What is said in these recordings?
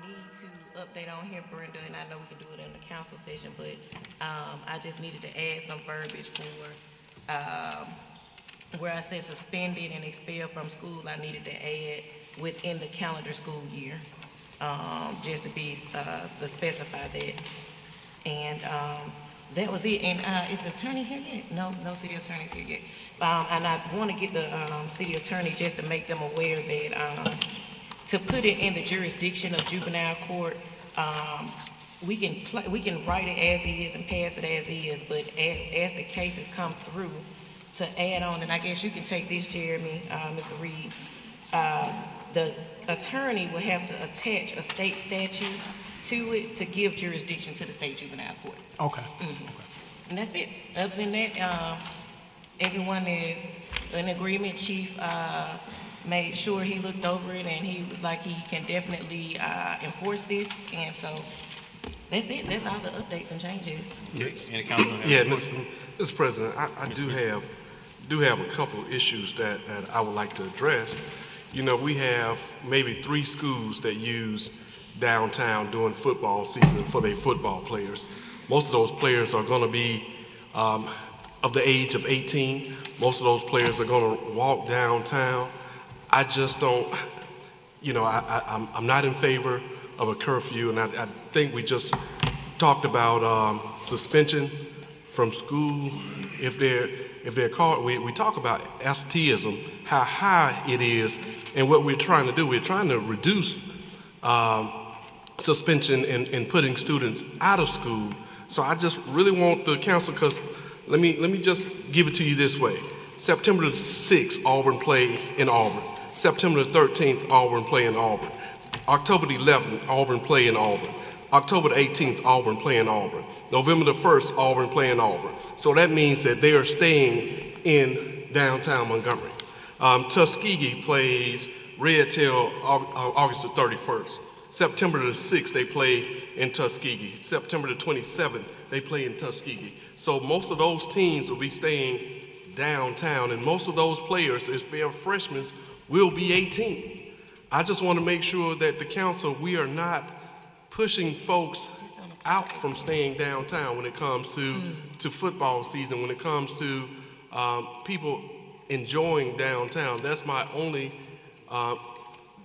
need to update on here, Brenda, and I know we can do it in the council session, but I just needed to add some verbiage for where I said suspended and expelled from school. I needed to add within the calendar school year, just to be to specify that. And that was it. And is the attorney here yet? No city attorney's here yet. And I want to get the city attorney just to make them aware that to put it in the jurisdiction of juvenile court, we can write it as is and pass it as is, but as the cases come through, to add on, and I guess you can take this, Jeremy, Mr. Reed, the attorney will have to attach a state statute to it to give jurisdiction to the state juvenile court. Okay. Mm-hmm. Okay. And that's it. Other than that, everyone is in agreement. Chief made sure he looked over it, and he was like he can definitely enforce this, and so that's it. That's all the updates and changes. Yes. Yeah, Mr. President, I do have a couple of issues that I would like to address. You know, we have maybe 3 schools that use downtown during football season for their football players. Most of those players are going to be of the age of 18. Most of those players are going to walk downtown. I just don't, you know, I'm not in favor of a curfew, and I think we just talked about suspension from school if they're caught. We talk about absenteeism, how high it is, and what we're trying to do. We're trying to reduce suspension and putting students out of school. So I just really want the council, because let me just give it to you this way. September the 6th, Auburn play in Auburn. September the 13th, Auburn play in Auburn. October the 11th, Auburn play in Auburn. October the 18th, Auburn play in Auburn. November the 1st, Auburn play in Auburn. So that means that they are staying in downtown Montgomery. Tuskegee plays Red Tail August the 31st. September the 6th, they play in Tuskegee. September the 27th, they play in Tuskegee. So most of those teams will be staying downtown, and most of those players, if they're freshmen, will be 18. I just want to make sure that the council, we are not pushing folks out from staying downtown when it comes to football season, when it comes to people enjoying downtown. That's my only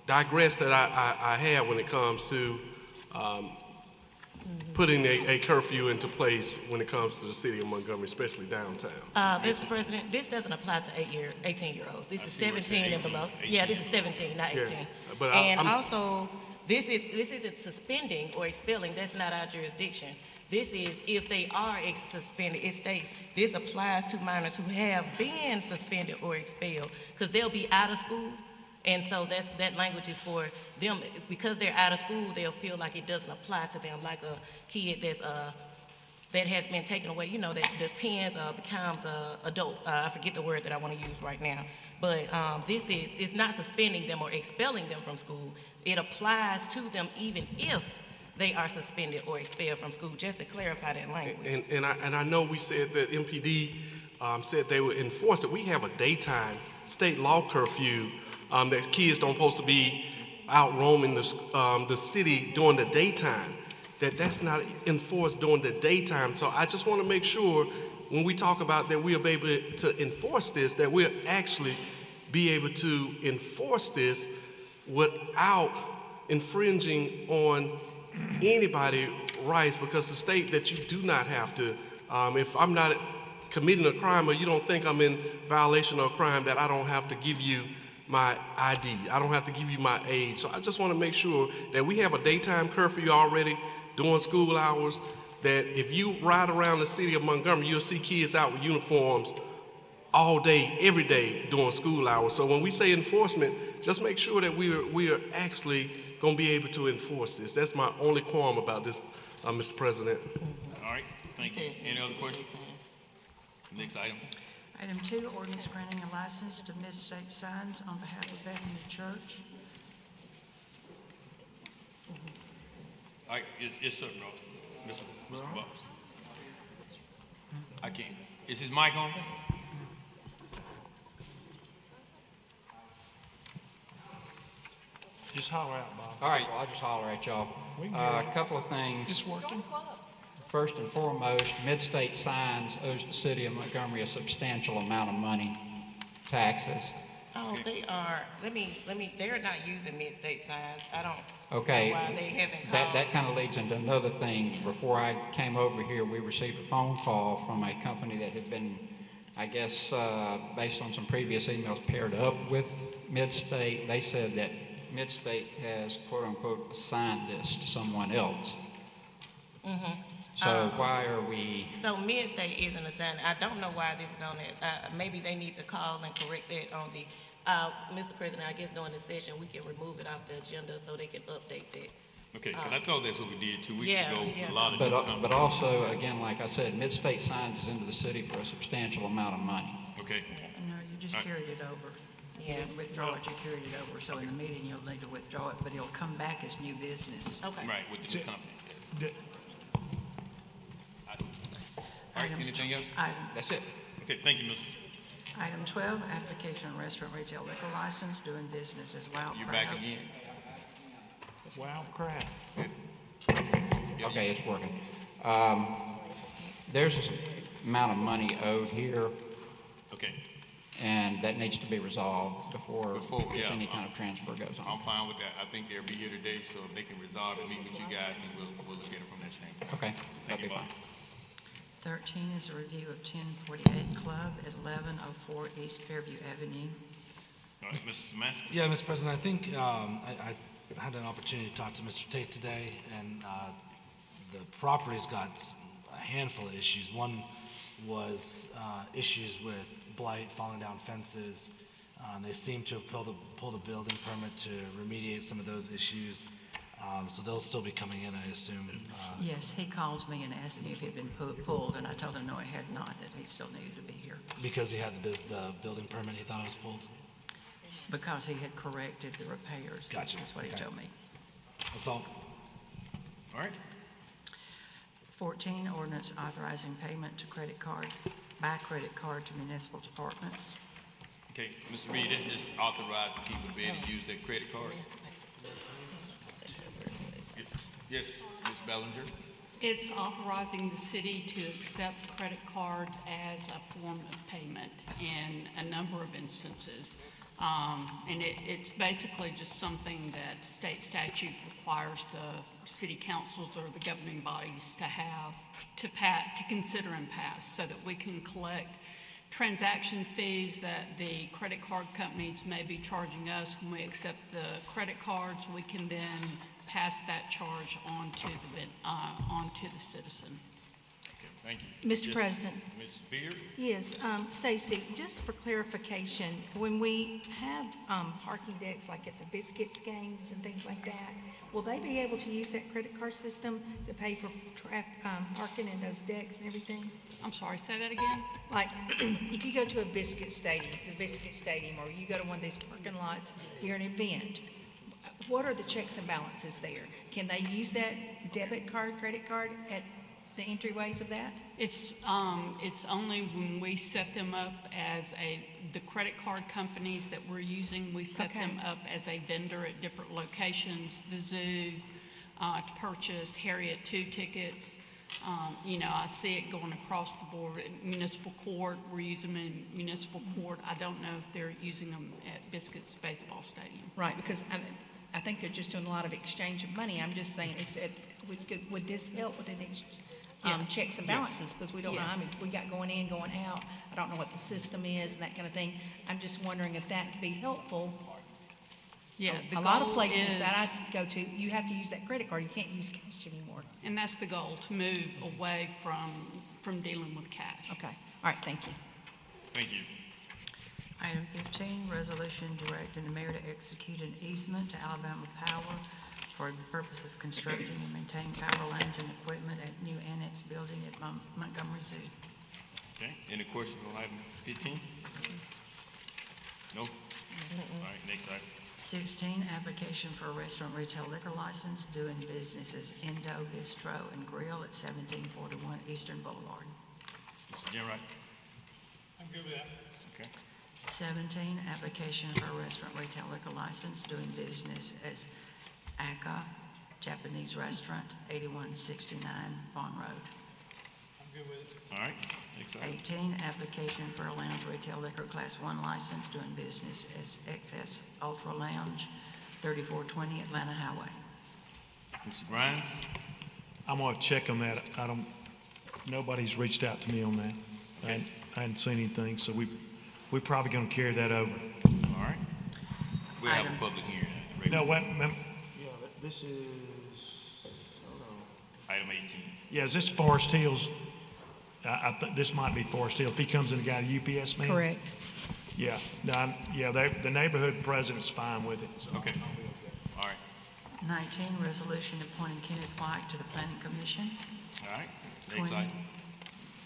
digress that I have when it comes to putting a curfew into place when it comes to the city of Montgomery, especially downtown. Mr. President, this doesn't apply to 18-year-olds. This is 17 and below. Yeah, this is 17, not 18. Yeah, but also, this isn't suspending or expelling. That's not our jurisdiction. This is if they are suspended. It states this applies to minors who have been suspended or expelled, because they'll be out of school. And so that language is for them, because they're out of school, they'll feel like it doesn't apply to them, like a kid that has been taken away, you know, that depends, becomes adult. I forget the word that I want to use right now. But it's not suspending them or expelling them from school. It applies to them even if they are suspended or expelled from school, just to clarify that language. And I know we said that MPD said they would enforce it. We have a daytime state law curfew that kids don't supposed to be out roaming the city during the daytime. That's not enforced during the daytime. So I just want to make sure when we talk about that we'll be able to enforce this, that we'll actually be able to enforce this without infringing on anybody's rights, because the state that you do not have to, if I'm not committing a crime or you don't think I'm in violation of a crime, that I don't have to give you my ID. I don't have to give you my age. So I just want to make sure that we have a daytime curfew already during school hours, that if you ride around the city of Montgomery, you'll see kids out with uniforms all day, every day during school hours. So when we say enforcement, just make sure that we are actually going to be able to enforce this. That's my only qualm about this, Mr. President. All right, thank you. Any other questions? Next item. Item 2, ordinance granting a license to Mid-State Signs on behalf of Bethany Church. All right, yes, sir, no. Mr. Buck. I can't. Is his mic on? just holler out, Bob. All right, well, I'll just holler at y'all. We can A couple of things. It's working. First and foremost, Mid-State Signs owes the city of Montgomery a substantial amount of money, taxes. Oh, they are, they're not using mid-state signs. I don't Okay, know why they haven't that called. kind of leads into another thing. Before I came over here, we received a phone call from a company that had been, I guess, based on some previous emails, paired up with Mid-State. They said that Mid-State has, quote-unquote, assigned this to someone else. So why are we... So mid-state isn't assigned. I don't know why this is on it. Maybe they need to call and correct that on the, Mr. President, I guess during the session, we can remove it off the agenda so they can update that. Okay, 'cause I thought that's what we did 2 weeks Yeah, ago with yeah. a lot of new companies. But also, again, like I said, Mid-State Signs is into the city for a substantial amount of money. Okay, No, you just carried it over. You Yeah. didn't withdraw it, you carried it over. So in the meeting, you'll need to withdraw it, but it'll come back as new business. Okay. right, with the new company. D- All right, anything else? That's it. Okay, thank you, Mr. Item 12, application of restaurant retail liquor license, doing business as Wild You Crab. back again? Wow, crap. Okay, it's working. There's an amount of money owed here, Okay, and that needs to be resolved before yeah, any kind of transfer goes on. I'm fine with that. I think they'll be here today, so if they can resolve and meet with you guys, then we'll look at it from that standpoint. Okay, Thank that'll you, be Bob. fine. 13 is a review of 1048 Club at 1104 East Fairview Avenue. All right, Mr. Samansky? Yeah, Mr. President, I think I had an opportunity to talk to Mr. Tate today, and the property's got a handful of issues. One was issues with blight, falling down fences. They seem to have pulled a building permit to remediate some of those issues. So they'll still be coming in, I assume. Yes, he called me and asked me if it had been pulled, and I told him no, it had not, that he still needed to be here. Because he had the building permit, he thought it was pulled? Because he had corrected the repairs. Gotcha. That's what he Okay. told me. That's all. All right, 14, ordinance authorizing payment to credit card, by credit card to municipal departments. okay, Mr. Reed, this is authorizing people to be able to use their credit card. Yes, Ms. Bellinger? It's authorizing the city to accept credit card as a form of payment in a number of instances. And it's basically just something that state statute requires the city councils or the governing bodies to have, to consider and pass, so that we can collect transaction fees that the credit card companies may be charging us. When we accept the credit cards, we can then pass that charge on to the citizen. Okay, thank you. Mr. Yes, President. Ms. Beard? Yes, Stacy, just for clarification, when we have parking decks like at the Biscuits games and things like that, will they be able to use that credit card system to pay for parking in those decks and everything? I'm sorry, say that again? Like, if you go to a the Biscuit Stadium, or you go to one of these parking lots during an event, what are the checks and balances there? Can they use that debit card, credit card at the entryways of that? It's only when we set them up as the credit card companies that we're using, we set them up as a vendor at different locations, the zoo, to purchase Harriet 2 tickets. I see it going across the board at municipal court. We're using them in municipal court. I don't know if they're using them at Biscuits Baseball Stadium. Right, because I think they're just doing a lot of exchange of money. I'm just saying, is that, would this help with the checks and balances? Because we don't know, I mean, we got going in, going out. I don't know what the system is and that kind of thing. I'm just wondering if that could be helpful. Yeah, the A lot of goal places is- that I go to, you have to use that credit card. You can't use cash anymore. And that's the goal, to move away from dealing with cash. Okay, all right, thank you. Thank you. Item 15, resolution directing the mayor to execute an easement to Alabama Power for the purpose of constructing and maintaining power lines and equipment at new annex building at Montgomery Zoo. Okay, any questions on item 15? No? All right, next item. 16, application for a restaurant retail liquor license doing business as Indo Bistro and Grill at 1741 Eastern Boulevard. Mr. Jenwright? I'm good with that. Okay. 17, application for a restaurant retail liquor license doing business as Aka Japanese Restaurant, 8169 Vaughn Road. All right, next item. 18, application for a lounge retail liquor class 1 license doing business as XS Ultra Lounge, 3420 Atlanta Highway. Mr. Grimes? I'm gonna check on that. Nobody's reached out to me on that. Okay. I hadn't seen anything, so we're probably gonna carry that over. All right. We'll have a Item. public hearing. No, wait, yeah, this is, Item 18. yeah, is this Forest Hills? I think this might be Forest Hills. If he comes in, the guy, the UPS man? Correct. Yeah, no, the neighborhood president's fine with it. So. Okay. All right. 19, resolution appointing Kenneth White to the Planning Commission. All right. Next 20, item.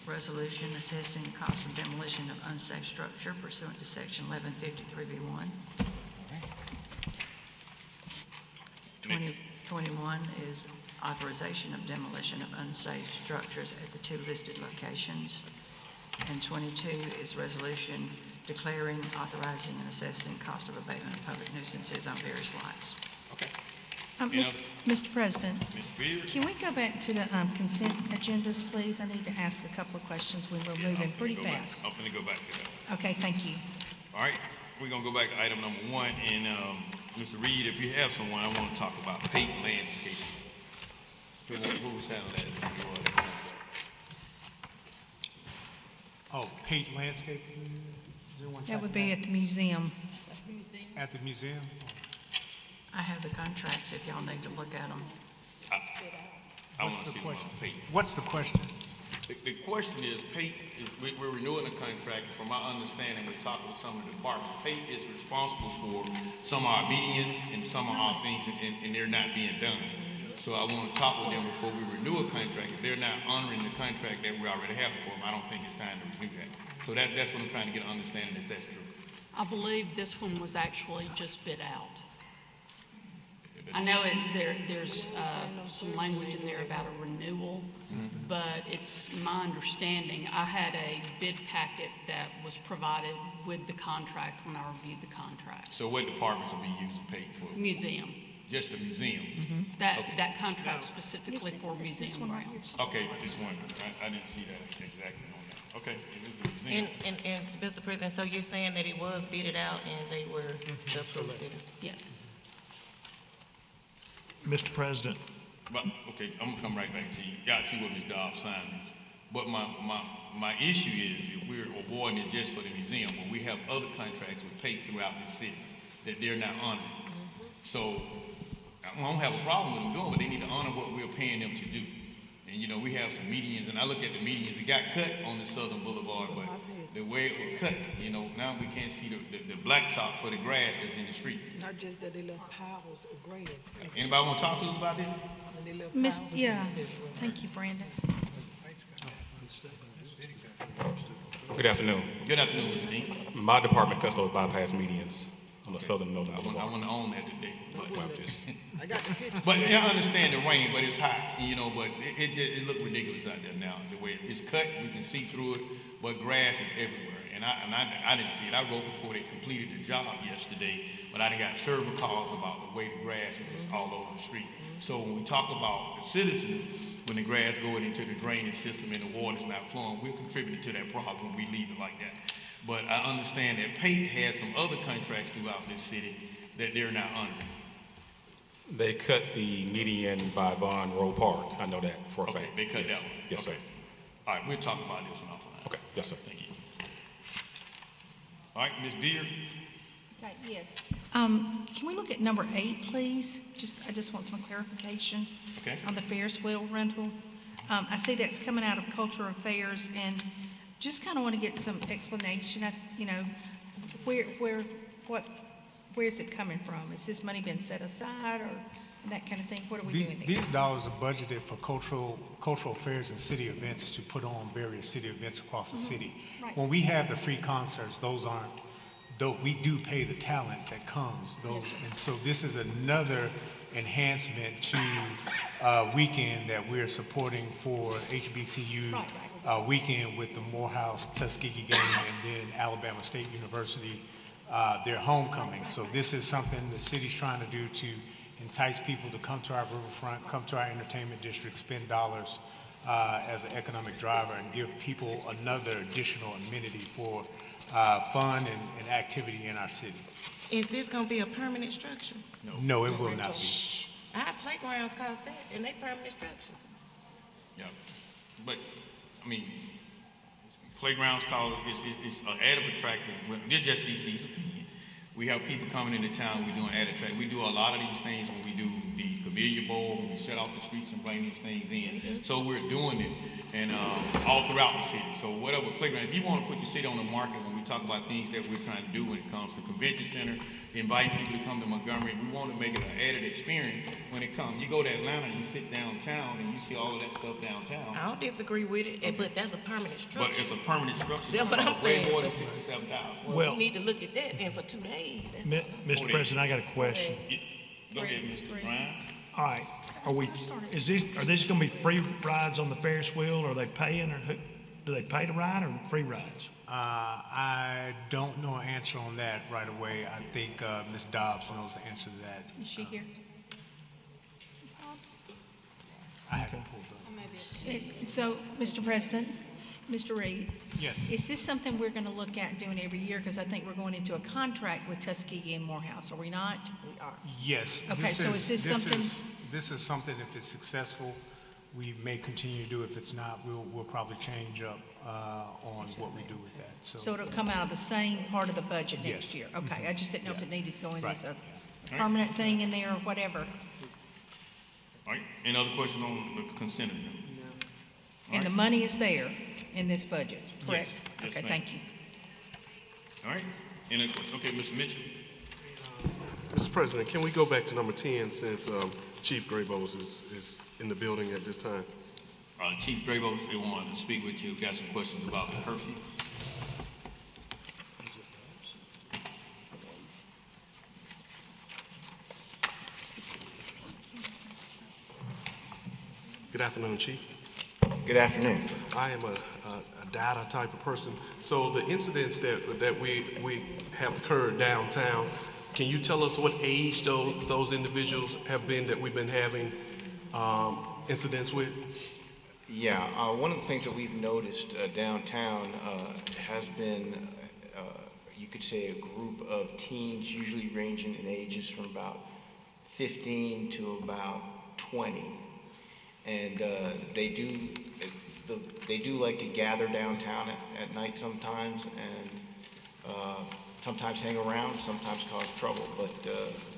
resolution assessing the cost of demolition of unsafe structure pursuant to section 1153B1. 21 is authorization of demolition of unsafe structures at the 2 listed locations. And 22 is resolution declaring, authorizing, and assessing cost of abatement of public nuisances on various lots. Okay. Mis- Mr. President, Ms. Beard? can we go back to the consent agendas, please? I need to ask a couple of questions. We were Yeah, moving I'm finna pretty go back. fast. I'm finna go back to that. Okay, thank you. All right, we're gonna go back to item number 1, and, Mr. Reed, if you have someone, I wanna talk about Pate Landscaping. Who's handling that? Oh, Pate Landscaping? Is there one That would checking be at the museum. At the museum? I have the contracts if y'all need to look at them. I What's wanna the see question? about Pate. What's the question? The question is, Pate, we're renewing the contract. From my understanding, we're talking with some of the departments. Pate is responsible for some of our medians and some of our things, and they're not being done. So I want to talk with them before we renew a contract. If they're not honoring the contract that we already have for them, I don't think it's time to renew that. So that's what I'm trying to get an understanding if that's true. I believe this one was actually just bid out. I know there's some language in there about a renewal, but it's my understanding, I had a bid packet that was provided with the contract when I reviewed the contract. So what departments will be using Pate for? Museum. Just the museum? That contract specifically for museum grounds. Okay, just one. I didn't see that exactly on that. Okay, it is the museum. And Mr. President, so you're saying that it was bidded out and they were selected? Yes. Mr. President, But, okay, I'm gonna come right back to you. Y'all see what Ms. Dobbs signed. But my issue is, if we're awarding it just for the museum, but we have other contracts with Pate throughout the city that they're not honoring. So, I don't have a problem with them doing, but they need to honor what we're paying them to do. And, you know, we have some medians, and I look at the medians, it got cut on the Southern Boulevard, but the way it was cut, you know, now we can't see the blacktop for the grass that's in the street. Not just that they left piles of grass. Anybody wanna talk to us about this? When they left Miss, piles of yeah, grass. thank you, Brandon. Good afternoon. Good afternoon, Mr. Dean. My department cuts those bypass medians on the southern northern I boulevard. wanna own that today, but. Well, just, I got sketches. But I understand the rain, but it's hot, you know, but it look ridiculous out there now, the way it's cut, you can see through it, but grass is everywhere. And I didn't see it. I wrote before they completed the job yesterday, but I done got several calls about the way the grass is just all over the street. So when we talk about the citizens, when the grass going into the drainage system and the water's not flowing, we're contributing to that problem when we leave it like that. But I understand that Pate has some other contracts throughout this city that they're not honoring. they cut the median by Vaughn Road Park. I know that for a Okay, fact. they cut Yes. that one. Yes, Okay. sir. All right, we'll talk about this one offline. Okay, yes, sir. Thank you. All right, Ms. Beard. Okay, yes. Can we look at number 8, please? I just want some clarification. Okay. On the Ferris wheel rental. I see that's coming out of Cultural Affairs, and just kind of want to get some explanation, you know, where's it coming from? Is this money been set aside, or that kind of thing? What are we doing there? These dollars are budgeted for cultural affairs and city events to put on various city events across the city. Right. When we have the free concerts, those aren't, though we do pay the talent that comes, those, and so this is another enhancement to weekend that we're supporting for HBCU Right, weekend with the Morehouse Tuskegee game and then Alabama State University, their homecoming. So this is something the city's trying to do to entice people to come to our riverfront, come to our entertainment district, spend dollars as an economic driver, and give people another additional amenity for fun and activity in our city. Is this gonna be a permanent structure? No, it will not be. Our playgrounds cost that, and they permanent structures. Yeah, but, I mean, playgrounds call, it's an added attractive, this just CC's opinion. We have people coming into town, we're doing added attract. We do a lot of these things when we do the Camellia Bowl, when we set off the streets and bring these things in. So we're doing it, and all throughout the city. So whatever playground, if you want to put your city on the market, when we talk about things that we're trying to do when it comes to convention center, invite people to come to Montgomery, we want to make it an added experience when it comes. You go to Atlanta, you sit downtown, and you see all of that stuff downtown. I don't disagree with it, but that's a permanent structure. But it's a permanent structure. That's what I'm way saying. more than 67,000. Well, we need to look at that then for 2 days. Mr. President, I got a question. Go ahead, Mr. Grimes. All right, are these gonna be free rides on the Ferris wheel, or are they paying, or do they pay to ride, or free rides? I don't know an answer on that right away. I think Ms. Dobbs knows the answer to that. Is she here? Ms. Hobbs? I haven't pulled up. So, Mr. President, Mr. Reed? Yes. Is this something we're going to look at doing every year? Because I think we're going into a contract with Tuskegee and Morehouse, are we not? We are. Yes. Okay, so is this something? This is something, if it's successful, we may continue to do. If it's not, we'll probably change up on what we do with that. So it'll come out of the same part of the budget next year? Okay, I just didn't know if it needed to go in as a permanent thing in there or whatever. All right, any other questions on the consent agenda? And the money is there in this budget, correct? Yes, Okay, ma'am. thank you. All right, any other questions? Okay, Mr. Mitchell. Mr. President, can we go back to number 10 since Chief Graybos is in the building at this time? Chief Graybos, they wanted to speak with you, got some questions about the curfew. Good afternoon, Chief. Good afternoon. I am a data type of person. So the incidents that we have occurred downtown, can you tell us what age those individuals have been that we've been having incidents with? Yeah, one of the things that we've noticed downtown has been, you could say, a group of teens, usually ranging in ages from about 15 to about 20. And they do like to gather downtown at night sometimes, and sometimes hang around, sometimes cause trouble. But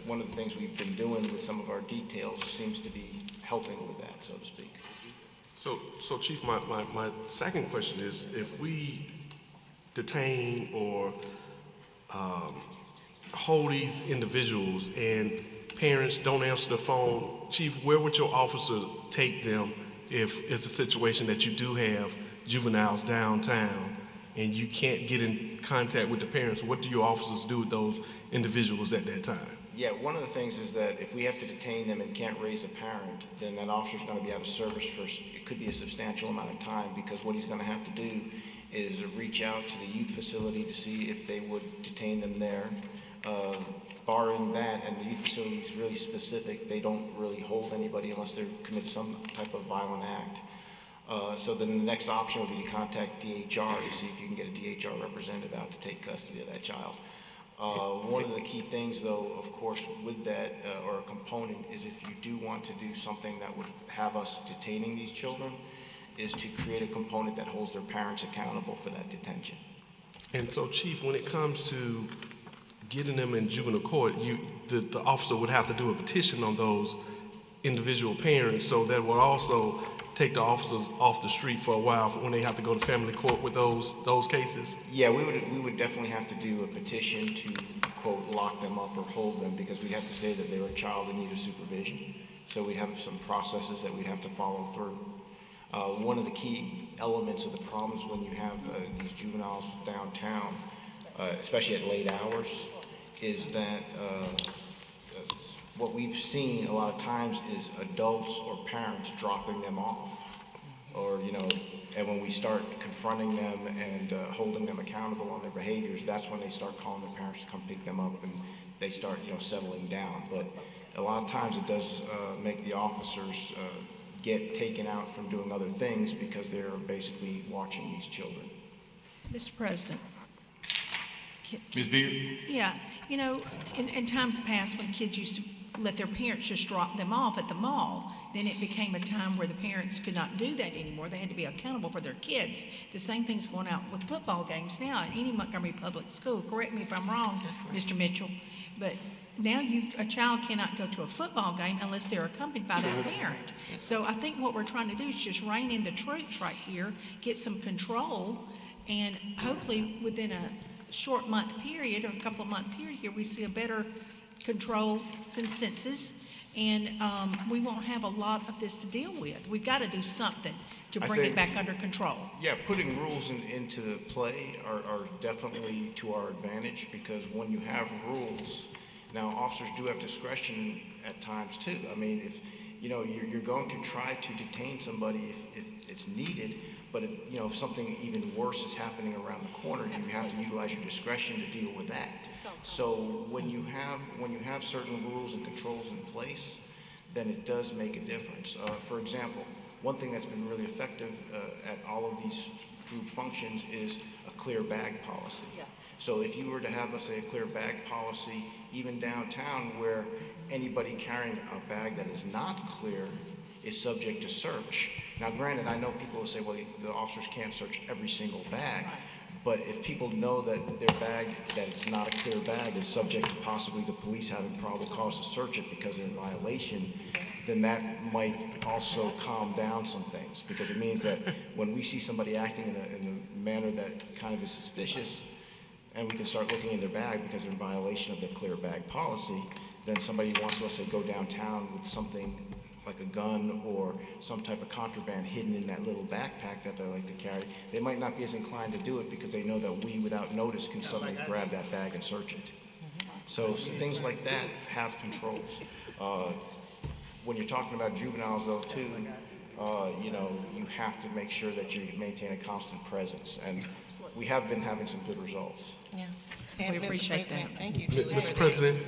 one of the things we've been doing with some of our details seems to be helping with that, so to speak. So Chief, my second question is, if we detain or hold these individuals and parents don't answer the phone, Chief, where would your officers take them if it's a situation that you do have juveniles downtown and you can't get in contact with the parents? What do your officers do with those individuals at that time? Yeah, one of the things is that if we have to detain them and can't raise a parent, then that officer's going to be out of service for, it could be a substantial amount of time, because what he's going to have to do is reach out to the youth facility to see if they would detain them there. Barring that, and the youth facility is really specific, they don't really hold anybody unless they're committed some type of violent act. So then the next option would be to contact DHR to see if you can get a DHR representative out to take custody of that child. One of the key things, though, of course, with that, or a component, is if you do want to do something that would have us detaining these children, is to create a component that holds their parents accountable for that detention. And so, Chief, when it comes to getting them in juvenile court, the officer would have to do a petition on those individual parents, so that would also take the officers off the street for a while when they have to go to family court with those cases? Yeah, we would definitely have to do a petition to, quote, lock them up or hold them, because we'd have to say that they were a child in need of supervision. So we'd have some processes that we'd have to follow through. One of the key elements of the problems when you have these juveniles downtown, especially at late hours, is that what we've seen a lot of times is adults or parents dropping them off or, and when we start confronting them and holding them accountable on their behaviors, that's when they start calling their parents to come pick them up and they start, settling down. But a lot of times it does make the officers get taken out from doing other things because they're basically watching these children. Mr. President. Ms. Beard? Yeah, in times past when kids used to let their parents just drop them off at the mall, then it became a time where the parents could not do that anymore. They had to be accountable for their kids. The same thing's going out with football games now at any Montgomery public school. Correct me if I'm wrong, Mr. Mitchell, but now a child cannot go to a football game unless they're accompanied by their parent. So I think what we're trying to do is just rein in the troops right here, get some control, and hopefully within a short month period or a couple of month period here, we see a better control consensus, and we won't have a lot of this to deal with. We've got to do something to bring it back under control. Yeah, putting rules into play are definitely to our advantage, because when you have rules, now officers do have discretion at times too. I mean, if you're going to try to detain somebody if it's needed, but if something even worse is happening around the corner, you have to utilize your discretion to deal with that. So when you have certain rules and controls in place, then it does make a difference. For example, one thing that's been really effective at all of these group functions is a clear bag policy. Yeah. So if you were to have, let's say, a clear bag policy, even downtown, where anybody carrying a bag that is not clear is subject to search. Now, granted, I know people will say, well, the officers can't search every single bag, but if people know that their bag, that it's not a clear bag, is subject to possibly the police having probable cause to search it because they're in violation, then that might also calm down some things, because it means that when we see somebody acting in a manner that kind of is suspicious, and we can start looking in their bag because they're in violation of the clear bag policy, then somebody wants to, let's say, go downtown with something like a gun or some type of contraband hidden in that little backpack that they like to carry, they might not be as inclined to do it because they know that we, without notice, can suddenly grab that bag and search it. So things like that have controls. When you're talking about juveniles, though, too, you have to make sure that you maintain a constant presence, and we have been having some good results. Yeah. We appreciate that. Thank you, Julie. Mr. President,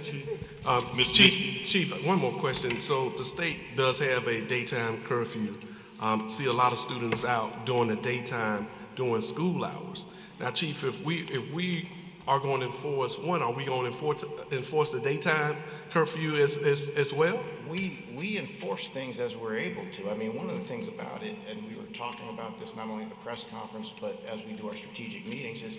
Chief, one more question. So the state does have a daytime curfew. See a lot of students out during the daytime during school hours. Now, Chief, if we are going to enforce, are we going to enforce the daytime curfew as well? We enforce things as we're able to. I mean, one of the things about it, and we were talking about this not only at the press conference, but as we do our strategic meetings, is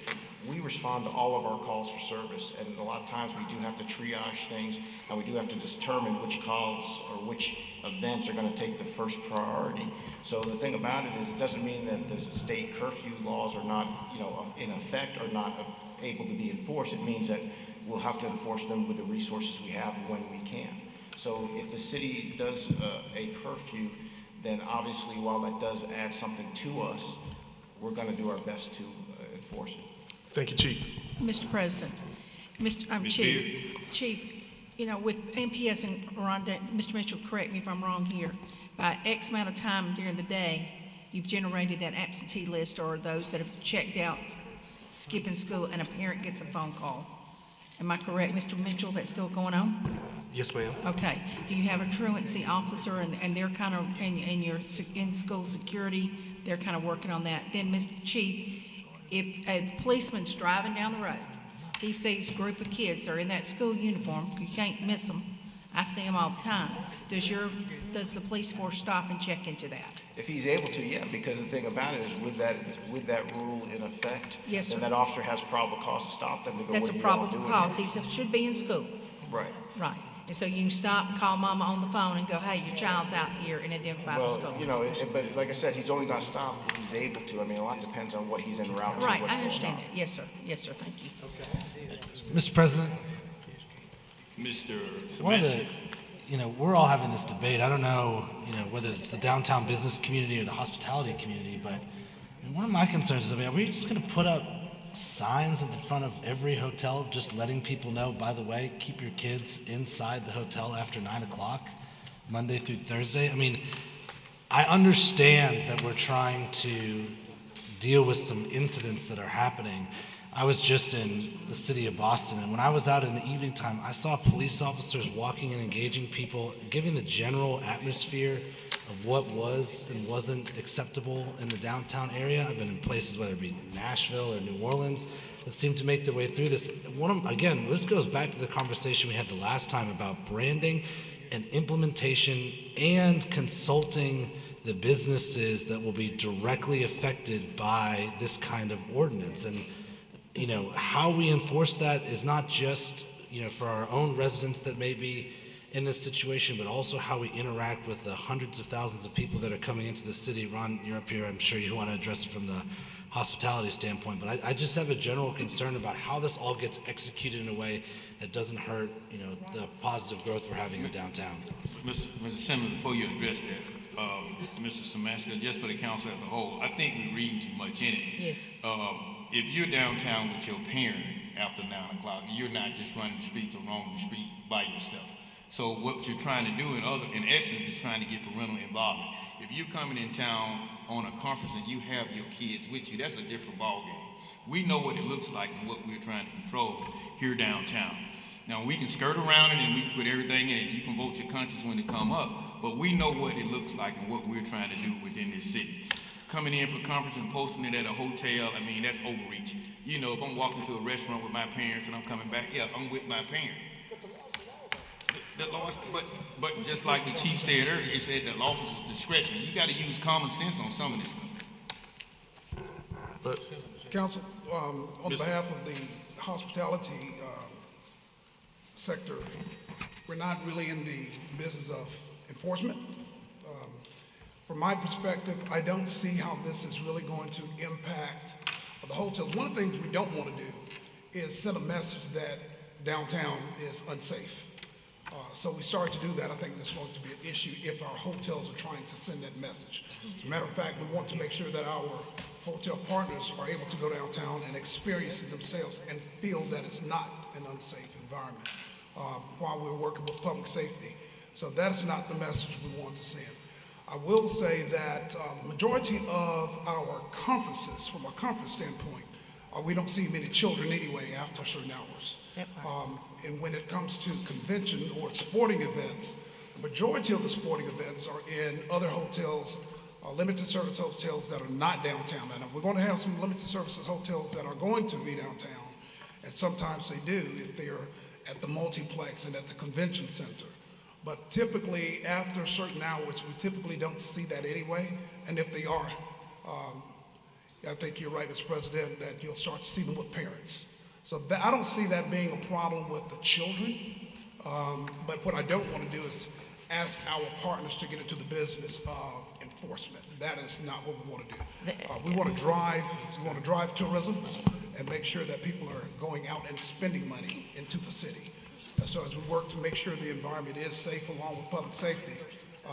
we respond to all of our calls for service. And a lot of times we do have to triage things, and we do have to determine which calls or which events are going to take the first priority. So the thing about it is, it doesn't mean that the state curfew laws are not, in effect, or not able to be enforced. It means that we'll have to enforce them with the resources we have when we can. So if the city does a curfew, then obviously while that does add something to us, we're going to do our best to enforce it. Thank you, Chief. Mr. President, Chief, with MPS and Rhonda, Mr. Mitchell, correct me if I'm wrong here, by X amount of time during the day, you've generated that absentee list, or those that have checked out skipping school and a parent gets a phone call. Am I correct, Mr. Mitchell, that's still going on? Yes, ma'am. Okay. Do you have a truancy officer, and they're kind of, and your in-school security, they're kind of working on that? Then, Mr. Chief, if a policeman's driving down the road, he sees a group of kids that are in that school uniform, you can't miss them. I see them all the time. Does the police force stop and check into that? If he's able to, yeah, because the thing about it is with that rule in effect, yes, then sir, that officer has probable cause to stop them. To go, that's a probable cause. He should be in school. Right. Right. And so you can stop, call mama on the phone and go, hey, your child's out here, and identify the school. But like I said, he's only going to stop if he's able to. I mean, a lot depends on what he's en route to. Right, I understand that. Yes, sir. Yes, sir. Thank you. Okay. Mr. President? Mr. One of the, we're all having this debate. I don't know, whether it's the downtown business community or the hospitality community, but one of my concerns is, are we just going to put up signs at the front of every hotel just letting people know, by the way, keep your kids inside the hotel after 9 o'clock, Monday through Thursday? I mean, I understand that we're trying to deal with some incidents that are happening. I was just in the city of Boston, and when I was out in the evening time, I saw police officers walking and engaging people, giving the general atmosphere of what was and wasn't acceptable in the downtown area. I've been in places, whether it be Nashville or New Orleans, that seem to make their way through this. Again, this goes back to the conversation we had the last time about branding and implementation and consulting the businesses that will be directly affected by this kind of ordinance. And how we enforce that is not just, for our own residents that may be in this situation, but also how we interact with the hundreds of thousands of people that are coming into the city. Ron, you're up here. I'm sure you want to address it from the hospitality standpoint, but I just have a general concern about how this all gets executed in a way that doesn't hurt, the positive growth we're having in downtown. Mr. Senator, before you address that, Mr. Samaska, just for the council as a whole, I think we're reading too much in it. Yes. If you're downtown with your parent after 9 o'clock, you're not just running the streets or roaming the street by yourself. So what you're trying to do in essence is trying to get parental involvement. If you're coming in town on a conference and you have your kids with you, that's a different ballgame. We know what it looks like and what we're trying to control here downtown. Now, we can skirt around it and we can put everything in it. You can vote your conscience when it come up, but we know what it looks like and what we're trying to do within this city. Coming in for conference and posting it at a hotel, that's overreach. If I'm walking to a restaurant with my parents and I'm coming back, yeah, I'm with my parent. The law, but just like the chief said earlier, it said the officer's discretion. You got to use common sense on some of this stuff. But Council, on behalf of the hospitality sector, we're not really in the business of enforcement. From my perspective, I don't see how this is really going to impact the hotels. One of the things we don't want to do is send a message that downtown is unsafe. So we start to do that. I think there's going to be an issue if our hotels are trying to send that message. As a matter of fact, we want to make sure that our hotel partners are able to go downtown and experience it themselves and feel that it's not an unsafe environment while we're working with public safety. So that's not the message we want to send. I will say that the majority of our conferences, from a conference standpoint, we don't see many children anyway after certain hours. And when it comes to convention or sporting events, the majority of the sporting events are in other hotels, limited service hotels that are not downtown. And we're going to have some limited services hotels that are going to be downtown, and sometimes they do if they're at the multiplex and at the convention center. But typically, after certain hours, we typically don't see that anyway. And if they are, I think you're right, Mr. President, that you'll start to see them with parents. So I don't see that being a problem with the children. But what I don't want to do is ask our partners to get into the business of enforcement. That is not what we want to do. We want to drive tourism and make sure that people are going out and spending money into the city. So as we work to make sure the environment is safe along with public safety,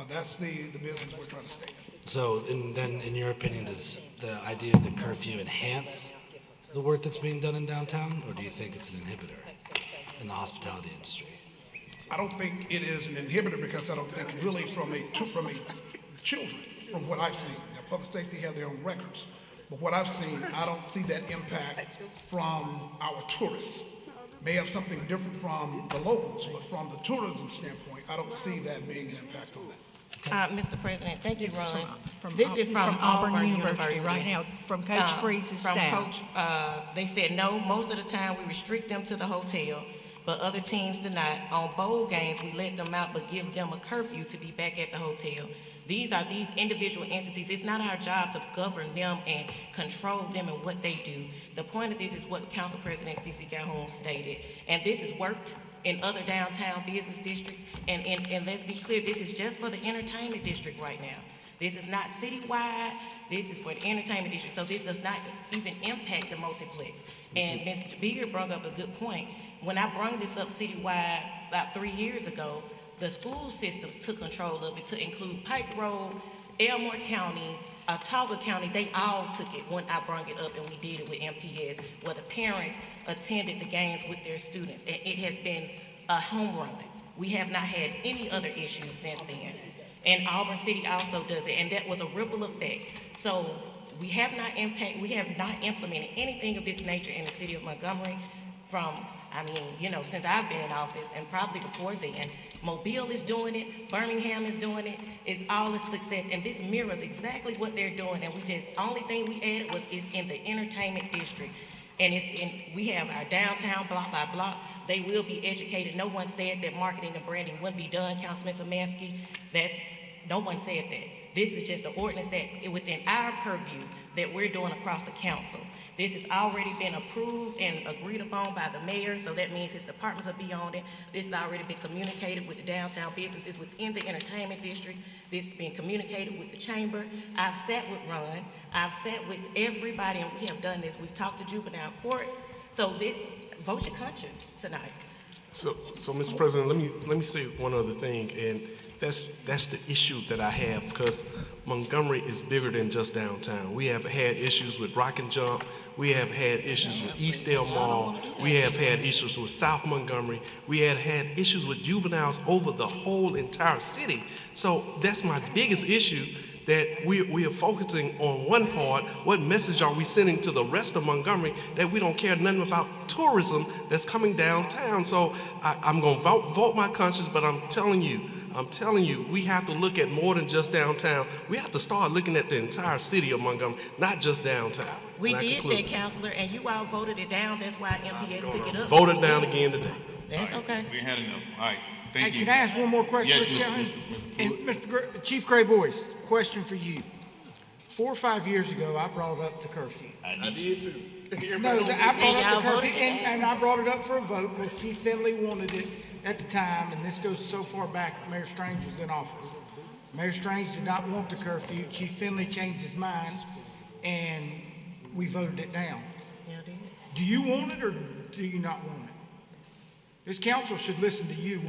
that's the business we're trying to stay in. So then, in your opinion, does the idea of the curfew enhance the work that's being done in downtown, or do you think it's an inhibitor in the hospitality industry? I don't think it is an inhibitor because I don't think really from children, from what I've seen. Now, public safety have their own records, but what I've seen, I don't see that impact from our tourists. May have something different from the locals, but from the tourism standpoint, I don't see that being an impact on that. Mr. President, thank you, Ron. This is from Auburn University right now, from Coach Breeze's staff. Coach, they said no, most of the time we restrict them to the hotel, but other teams do not. On bowl games, we let them out, but give them a curfew to be back at the hotel. These are these individual entities. It's not our job to govern them and control them and what they do. The point of this is what Council President C.C. Calhoun stated, and this has worked in other downtown business districts, and let's be clear, this is just for the entertainment district right now. This is not citywide, this is for the entertainment district, so this does not even impact the multiplex. And Mr. Beard brought up a good point. When I brought this up citywide about 3 years ago, the school systems took control of it to include Pike Road, Elmore County, Ottawa County. They all took it when I brought it up, and we did it with MPS, where the parents attended the games with their students, and it has been a home run. We have not had any other issues since then. And Auburn City also does it, and that was a ripple effect. So we have not implemented anything of this nature in the city of Montgomery since I've been in office, and probably before then. Mobile is doing it, Birmingham is doing it, it's all a success, and this mirrors exactly what they're doing, and only thing we added is in the entertainment district. And we have our downtown block by block. They will be educated. No one said that marketing and branding wouldn't be done, Councilman Samansky. No one said that. This is just the ordinance that within our purview that we're doing across the council. This has already been approved and agreed upon by the mayor, so that means his departments will be on it. This has already been communicated with the downtown businesses within the entertainment district. This has been communicated with the chamber. I've sat with Ron. I've sat with everybody, and we have done this. We've talked to juvenile court. So vote your conscience tonight. So, Mr. President, let me say one other thing, and that's the issue that I have, because Montgomery is bigger than just downtown. We have had issues with Rock and Jump. We have had issues with Eastdale Mall. We have had issues with South Montgomery. We have had issues with juveniles over the whole entire city. So that's my biggest issue, that we are focusing on one part. What message are we sending to the rest of Montgomery that we don't care nothing about tourism that's coming downtown? So I'm going to vote my conscience, but I'm telling you, we have to look at more than just downtown. We have to start looking at the entire city of Montgomery, not just downtown. We did that, Councillor, and you all voted it down. That's why MPS took it up. Voted down again today. That's okay. We had enough. All right, thank you. Can I ask one more question? Yes, And Chief Gray Boyce, question for you. 4 or 5 years ago, I brought it up to curfew. I did too. No, I brought it up to curfew, and I brought it up for a vote because Chief Finley wanted it at the time, and this goes so far back, Mayor Strange was in office. Mayor Strange did not want the curfew. Chief Finley changed his mind, and we voted it down. Do you want it or do you not want it? This council should listen to you.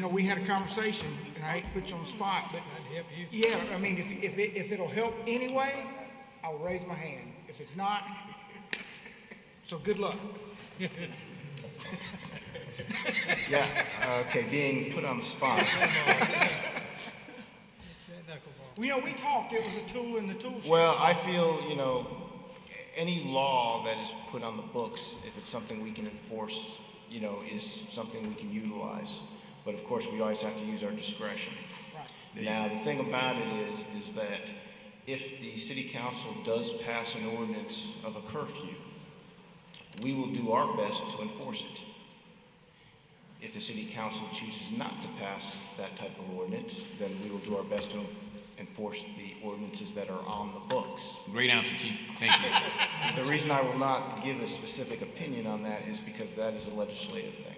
We had a conversation, and I hate to put you on the spot, but yeah, I mean, if it'll help anyway, I'll raise my hand. If it's not, so good luck. Yeah, okay, being put on the spot. We talked, it was a tool in the tool shed. Well, I feel, any law that is put on the books, if it's something we can enforce, is something we can utilize. But of course, we always have to use our discretion. Right. Now, the thing about it is that if the city council does pass an ordinance of a curfew, we will do our best to enforce it. If the city council chooses not to pass that type of ordinance, then we will do our best to enforce the ordinances that are on the books. Great answer, Chief. Thank you. The reason I will not give a specific opinion on that is because that is a legislative thing.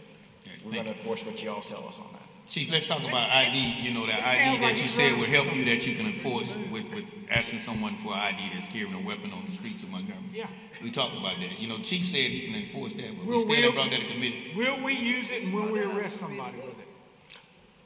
We're going to enforce what you all tell us on that. Chief, let's talk about ID, that ID that you said would help you, that you can enforce with asking someone for an ID that's carrying a weapon on the streets of Montgomery. Yeah. We talked about that. Chief said he can enforce that, but we still brought that to committee. Will we use it and will we arrest somebody with it?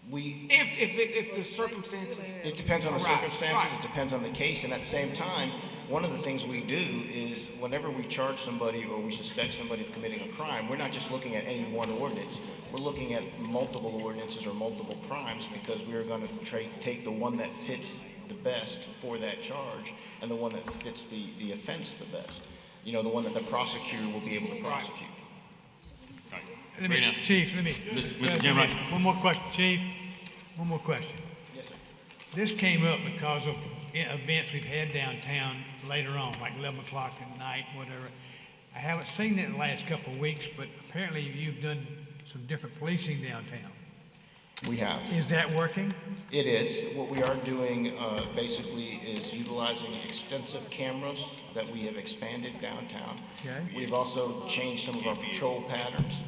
If the circumstances. It depends on the circumstances, it depends on the case, and at the same time, one of the things we do is whenever we charge somebody or we suspect somebody of committing a crime, we're not just looking at any one ordinance. We're looking at multiple ordinances or multiple crimes because we're going to take the one that fits the best for that charge and the one that fits the offense the best. The one that the prosecutor will be able to prosecute. Chief, let me. Mr. Jim Wright. One more question, Chief. One more question. Yes, sir. This came up because of events we've had downtown later on, like 11 o'clock at night, whatever. I haven't seen that in the last couple of weeks, but apparently you've done some different policing downtown. We have. Is that working? It is. What we are doing basically is utilizing extensive cameras that we have expanded downtown. Okay. We've also changed some of our patrol patterns.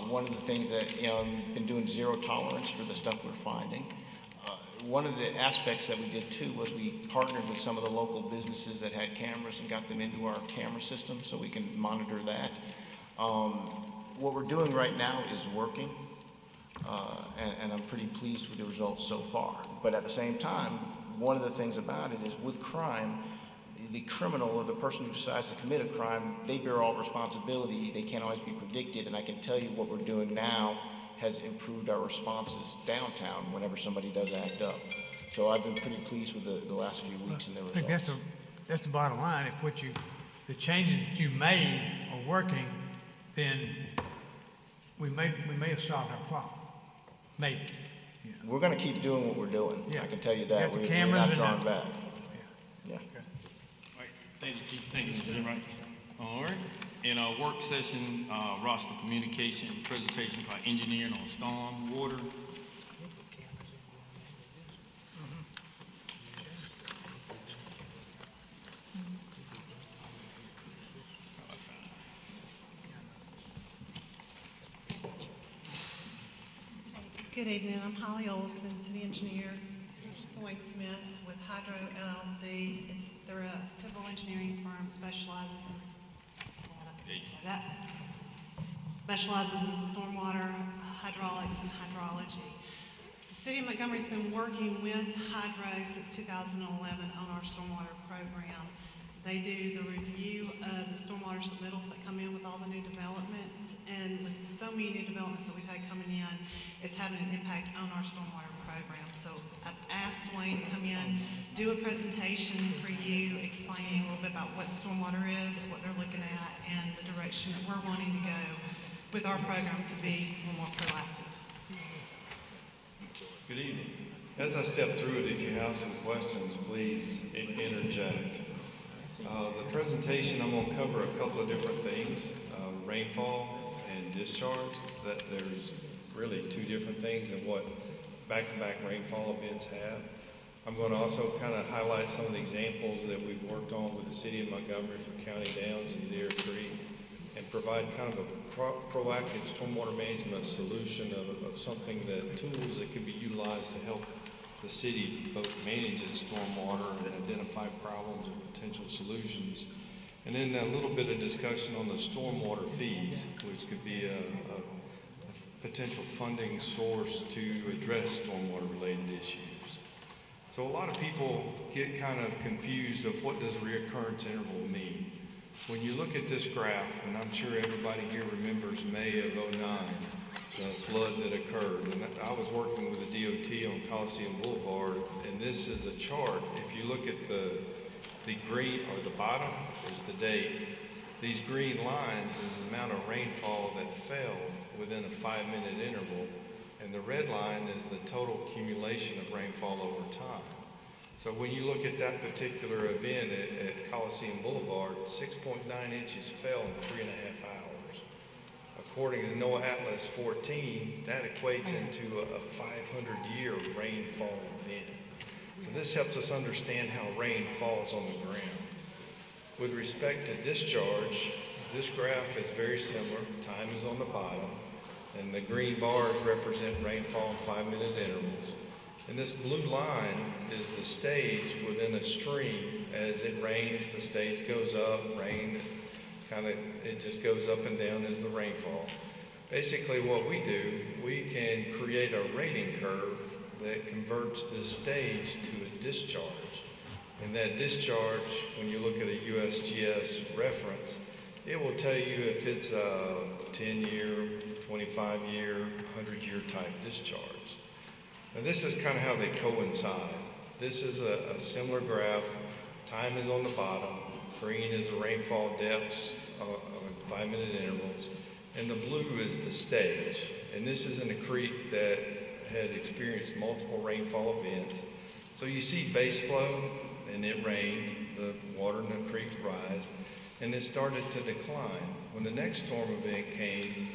One of the things that, we've been doing zero tolerance for the stuff we're finding. One of the aspects that we did too was we partnered with some of the local businesses that had cameras and got them into our camera system so we can monitor that. What we're doing right now is working, and I'm pretty pleased with the results so far. But at the same time, one of the things about it is with crime, the criminal or the person who decides to commit a crime, they bear all responsibility. They can't always be predicted, and I can tell you what we're doing now has improved our responses downtown whenever somebody does act up. So I've been pretty pleased with the last few weeks and the I results. think that's the bottom line. If the changes that you made are working, then we may have solved our problem. Maybe. We're gonna keep doing what we're doing. Yeah. I can tell you You that. got the We're cameras not and drawing the- back. Yeah. Thank you, Chief. Thank you, Mr. Jim. All right. In our work session, roster communication, presentation by engineering on stormwater. Good evening, I'm Holly Olson, city engineer. Lloyd Smith with Hydro LLC. They're a civil engineering firm, specializes in stormwater, hydraulics, and hydrology. The city of Montgomery's been working with Hydro since 2011 on our stormwater program. They do the review of the stormwater submittals that come in with all the new developments, and with so many new developments that we've had coming in, it's having an impact on our stormwater program. So I've asked Wayne to come in, do a presentation for you, explaining a little bit about what stormwater is, what they're looking at, and the direction that we're wanting to go with our program to be a little more proactive. Good evening. As I step through it, if you have some questions, please interject. The presentation, I'm going to cover a couple of different things, rainfall and discharge. That there's really two different things in what back-to-back rainfall events have. I'm going to also kind of highlight some of the examples that we've worked on with the city of Montgomery for County Downs and Deer Creek, and provide kind of a proactive stormwater management solution of something that tools that can be utilized to help the city both manage its stormwater and identify problems and potential solutions. And then a little bit of discussion on the stormwater fees, which could be a potential funding source to address stormwater related issues. So a lot of people get kind of confused of what does reoccurrence interval mean. When you look at this graph, and I'm sure everybody here remembers May of '09, the flood that occurred. And I was working with the DOT on Coliseum Boulevard, and this is a chart. If you look at the green, or the bottom is the date. These green lines is the amount of rainfall that fell within a 5-minute interval, and the red line is the total accumulation of rainfall over time. So when you look at that particular event at Coliseum Boulevard, 6.9 inches fell in 3.5 hours. According to NOAA Atlas 14, that equates into a 500-year rainfall event. So this helps us understand how rain falls on the ground. With respect to discharge, this graph is very similar. Time is on the bottom, and the green bars represent rainfall in 5-minute intervals. And this blue line is the stage within a stream. As it rains, the stage goes up, it just goes up and down as the rainfall. Basically what we do, we can create a rating curve that converts this stage to a discharge. And that discharge, when you look at a USGS reference, it will tell you if it's a 10-year, 25-year, 100-year type discharge. Now this is kind of how they coincide. This is a similar graph. Time is on the bottom. Green is the rainfall depths on 5-minute intervals. And the blue is the stage. And this is in a creek that had experienced multiple rainfall events. So you see base flow, and it rained, the water in the creek rised, and it started to decline. When the next storm event came,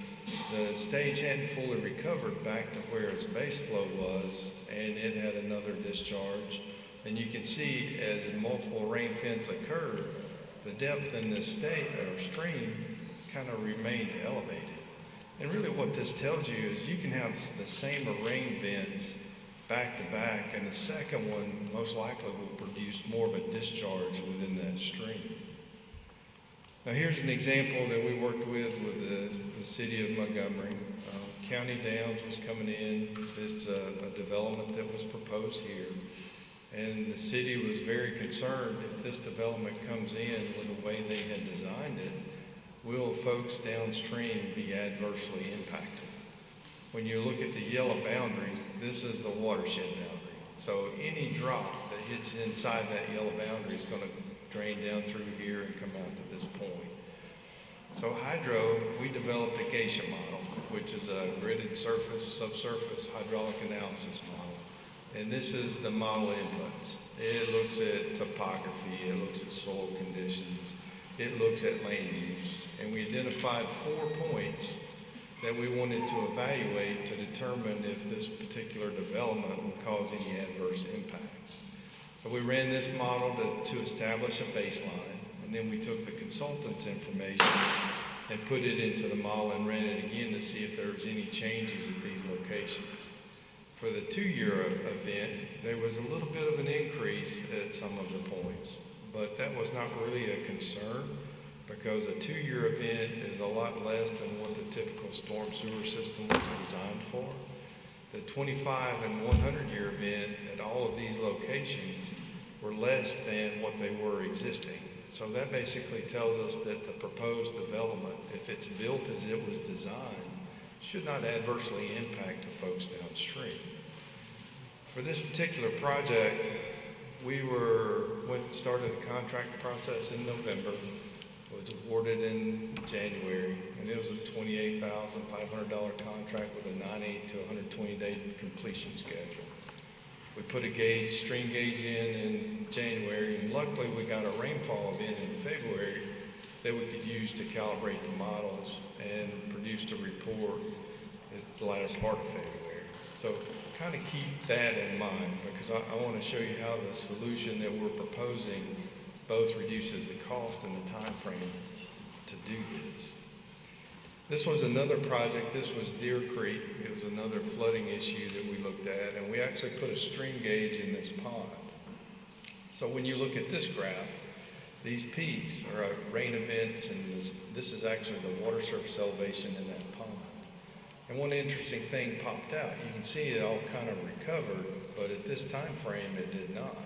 the stage hadn't fully recovered back to where its base flow was, and it had another discharge. And you can see as multiple rain events occurred, the depth in this stream kind of remained elevated. And really what this tells you is you can have the same rain events back to back, and the second one most likely will produce more of a discharge within that stream. Now here's an example that we worked with the city of Montgomery. County Downs was coming in. It's a development that was proposed here. And the city was very concerned if this development comes in with the way they had designed it, will folks downstream be adversely impacted? When you look at the yellow boundary, this is the watershed boundary. So any drop that hits inside that yellow boundary is going to drain down through here and come out to this point. So hydro, we developed a geisha model, which is a gridded surface, subsurface hydraulic analysis model. And this is the model inputs. It looks at topography, it looks at soil conditions, it looks at land use. And we identified 4 points that we wanted to evaluate to determine if this particular development would cause any adverse impacts. So we ran this model to establish a baseline, and then we took the consultant's information and put it into the model and ran it again to see if there was any changes at these locations. For the 2-year event, there was a little bit of an increase at some of the points, but that was not really a concern because a 2-year event is a lot less than what the typical storm sewer system was designed for. The 25 and 100-year event at all of these locations were less than what they were existing. So that basically tells us that the proposed development, if it's built as it was designed, should not adversely impact the folks downstream. For this particular project, we started the contract process in November, was awarded in January, and it was a $28,500 contract with a 98 to 120-day completion schedule. We put a stream gauge in January, and luckily we got a rainfall event in February that we could use to calibrate the models and produced a report at the latter part of February. So kind of keep that in mind because I want to show you how the solution that we're proposing both reduces the cost and the time frame to do this. This was another project. This was Deer Creek. It was another flooding issue that we looked at, and we actually put a stream gauge in this pond. So when you look at this graph, these peaks are rain events, and this is actually the water surface elevation in that pond. And one interesting thing popped out. You can see it all kind of recovered, but at this time frame, it did not.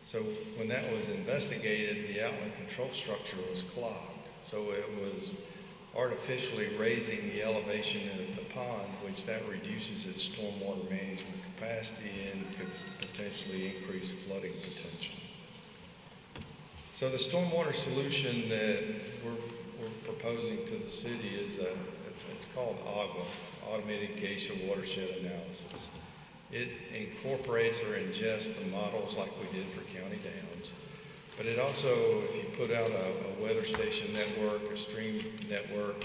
So when that was investigated, the outlet control structure was clogged. So it was artificially raising the elevation of the pond, which that reduces its stormwater management capacity and could potentially increase flooding potential. So the stormwater solution that we're proposing to the city is it's called AGWA, Automated Geisha Watershed Analysis. It incorporates or ingests the models like we did for County Downs, but it also, if you put out a weather station network, a stream network,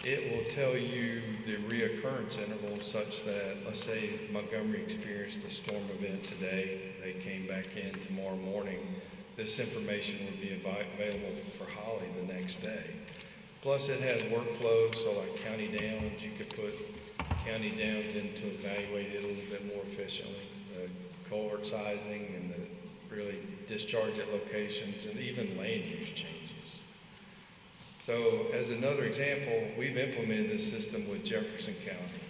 it will tell you the reoccurrence intervals such that, let's say Montgomery experienced a storm event today, they came back in tomorrow morning, this information would be available for Holly the next day. Plus it has workflows, so like County Downs, you could put County Downs in to evaluate it a little bit more efficiently, the cohort sizing and the really discharge at locations and even land use changes. So as another example, we've implemented this system with Jefferson County.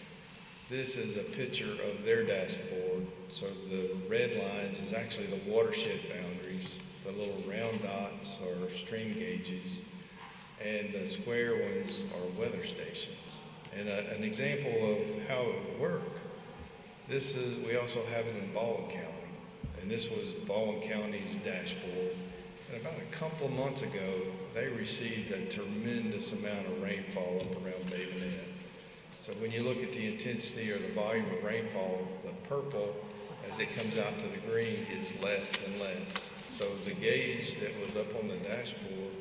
This is a picture of their dashboard. So the red lines is actually the watershed boundaries. The little round dots are stream gauges, and the square ones are weather stations. And an example of how it would work, we also have it in Baldwin County, and this was Baldwin County's dashboard. And about a couple of months ago, they received a tremendous amount of rainfall up around Bay Minette. So when you look at the intensity or the volume of rainfall, the purple, as it comes out to the green, gets less and less. So the gauge that was up on the dashboard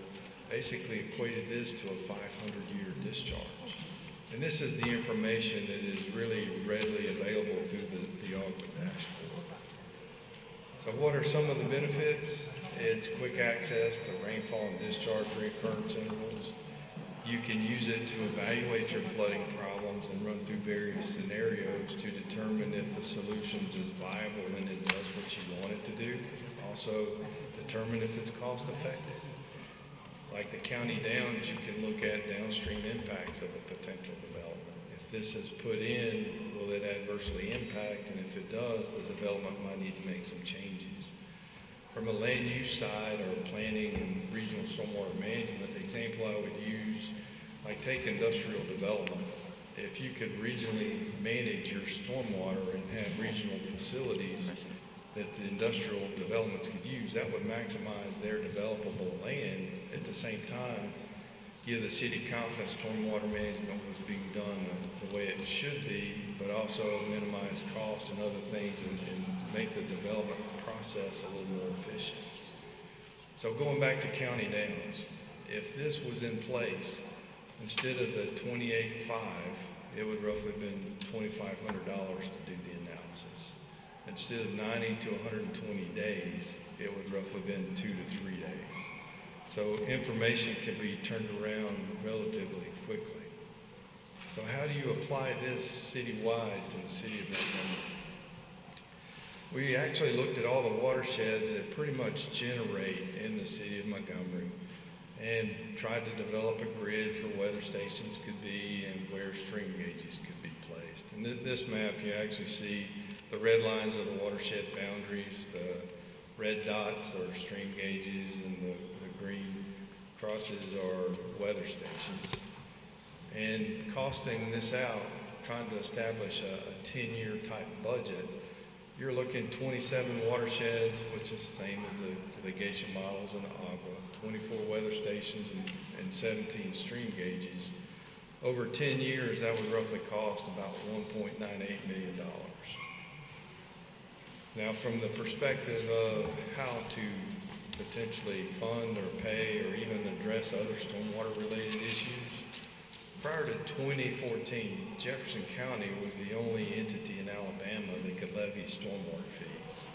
basically equated this to a 500-year discharge. And this is the information that is really readily available through the AUDITORIUM dashboard. So what are some of the benefits? It's quick access to rainfall and discharge recurrence intervals. You can use it to evaluate your flooding problems and run through various scenarios to determine if the solution is viable and it does what you want it to do. Also determine if it's cost effective. Like the County Downs, you can look at downstream impacts of a potential development. If this is put in, will it adversely impact? And if it does, the development might need to make some changes. From a land use side or planning and regional stormwater management, the example I would use, like take industrial development. if you could regionally manage your stormwater and have regional facilities that the industrial developments could use, that would maximize their developable land. At the same time, give the city confidence stormwater management was being done the way it should be, but also minimize costs and other things and make the development process a little more efficient. So going back to county downs, if this was in place, instead of the 28.5, it would roughly have been $2,500 to do the analysis. Instead of 90 to 120 days, it would roughly have been 2 to 3 days. So information can be turned around relatively quickly. So how do you apply this citywide to the city of Montgomery? We actually looked at all the watersheds that pretty much generate in the city of Montgomery and tried to develop a grid for weather stations could be and where stream gauges could be placed. And this map, you actually see the red lines are the watershed boundaries, the red dots are stream gauges, and the green crosses are weather stations. And costing this out, trying to establish a 10-year type budget, you're looking 27 watersheds, which is the same as the litigation models in the Agua, 24 weather stations and 17 stream gauges. Over 10 years, that would roughly cost about $1.98 million. Now, from the perspective of how to potentially fund or pay or even address other stormwater-related issues, prior to 2014, Jefferson County was the only entity in Alabama that could levy stormwater fees.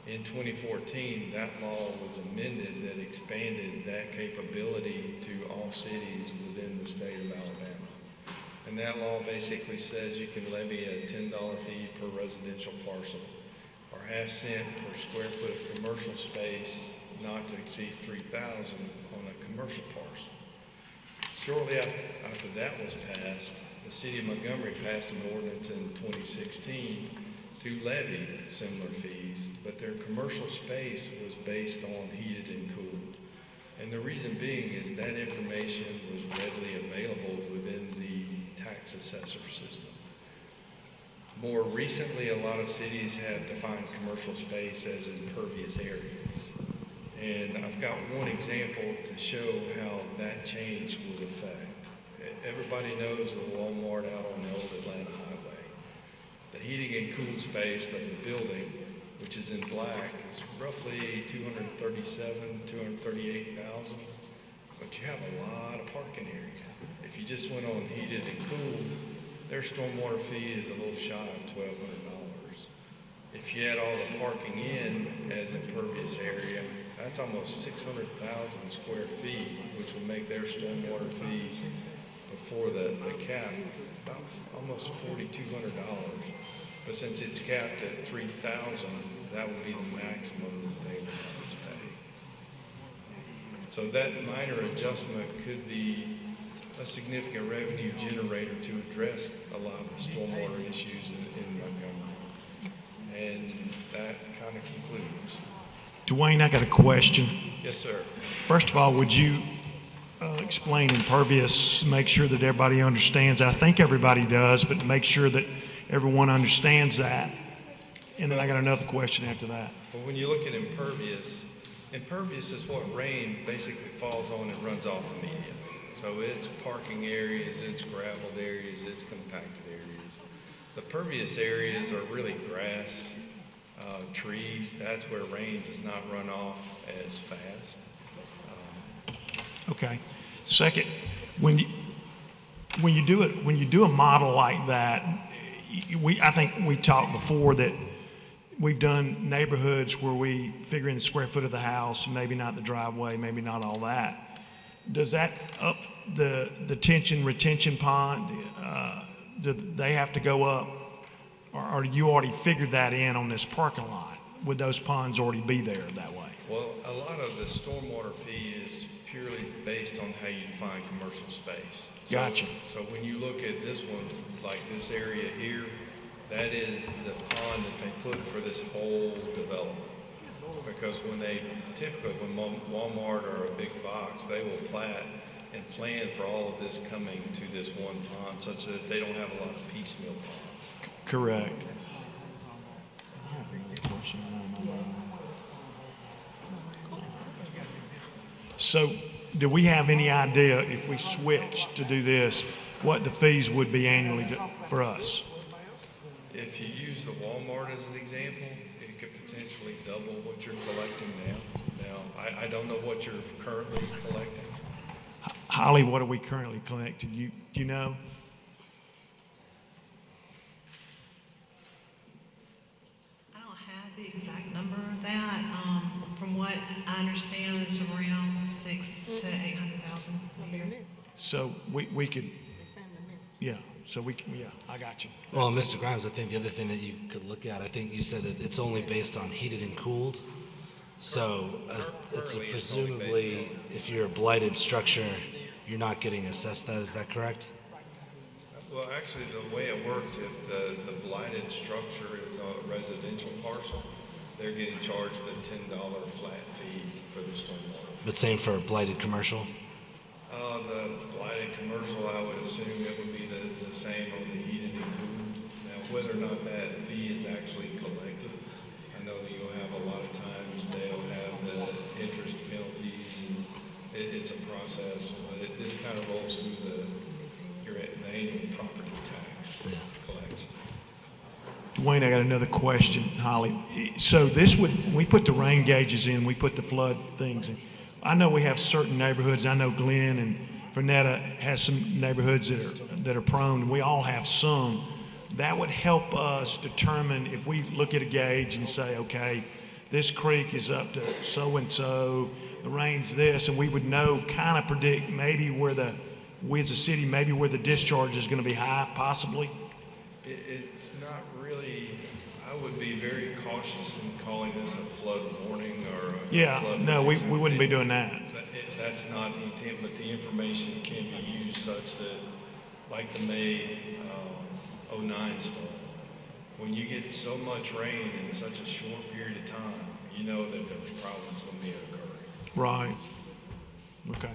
In 2014, that law was amended that expanded that capability to all cities within the state of Alabama. And that law basically says you can levy a $10 fee per residential parcel or half-cent per square foot of commercial space not to exceed 3,000 on a commercial parcel. Shortly after that was passed, the city of Montgomery passed an ordinance in 2016 to levy similar fees, but their commercial space was based on heated and cooled. And the reason being is that information was readily available within the tax assessor system. More recently, a lot of cities have defined commercial space as impervious areas. And I've got one example to show how that change would affect. Everybody knows the Walmart out on the old Atlanta highway. The heating and cooled space of the building, which is in black, is roughly 238,000, but you have a lot of parking area. If you just went on heated and cooled, their stormwater fee is a little shy of $1,200. If you add all the parking in as impervious area, that's almost 600,000 square feet, which would make their stormwater fee before the cap about almost $4,200. But since it's capped at 3,000, that would be the maximum that they would have to pay. So that minor adjustment could be a significant revenue generator to address a lot of the stormwater issues in Montgomery. And that kind of concludes. Dwayne, I got a question. Yes, sir. First of all, would you explain impervious, make sure that everybody understands? I think everybody does, but to make sure that everyone understands that. And then I got another question after that. Well, when you look at impervious, impervious is what rain basically falls on and runs off immediately. So it's parking areas, it's graveled areas, it's compacted areas. The pervious areas are really grass, trees. That's where rain does not run off as fast. Okay. Second, when you do a model like that, I think we talked before that we've done neighborhoods where we figure in the square foot of the house, maybe not the driveway, maybe not all that. Does that up the retention pond? Do they have to go up, or do you already figured that in on this parking lot? Would those ponds already be there that way? Well, a lot of the stormwater fee is purely based on how you define commercial space. Gotcha. So when you look at this one, like this area here, that is the pond that they put for this whole development. Because when Walmart or a big box, they will plat and plan for all of this coming to this one pond such that they don't have a lot of piecemeal ponds. Correct. So, do we have any idea if we switch to do this, what the fees would be annually for us? If you use the Walmart as an example, it could potentially double what you're collecting now. Now, I don't know what you're currently collecting. Holly, what are we currently collecting? Do you know? I don't have the exact number of that. From what I understand, it's around $600,000 to $800,000 a year. So we could, yeah, so we can, yeah, I got you. Well, Mr. Grimes, I think the other thing that you could look at, I think you said that it's only based on heated and cooled. So it's presumably, if you're a blighted structure, you're not getting assessed that, is that correct? Well, actually, the way it works, if the blighted structure is a residential parcel, they're getting charged the $10 flat fee for the stormwater. But same for blighted commercial? The blighted commercial, I would assume it would be the same on the heated and cooled. Now, whether or not that fee is actually collected, I know that you'll have a lot of times they'll have the interest penalties, and it's a process, but this kind of rolls through the annual property tax collection. Dwayne, I got another question, Holly. So this would, we put the rain gauges in, we put the flood things in. I know we have certain neighborhoods, I know Glenn and Vernetta has some neighborhoods that are prone, and we all have some. That would help us determine if we look at a gauge and say, okay, this creek is up to so-and-so, the rain's this, and we would know, kind of predict maybe where we as a city, maybe where the discharge is going to be high, possibly? It's not really, I would be very cautious in calling this a flood warning or a flood no, we warning. wouldn't be doing that. That's not the intent, but the information can be used such that, like the May 09 storm, when you get so much rain in such a short period of time, you know that there's problems going to be occurring. Right. Okay.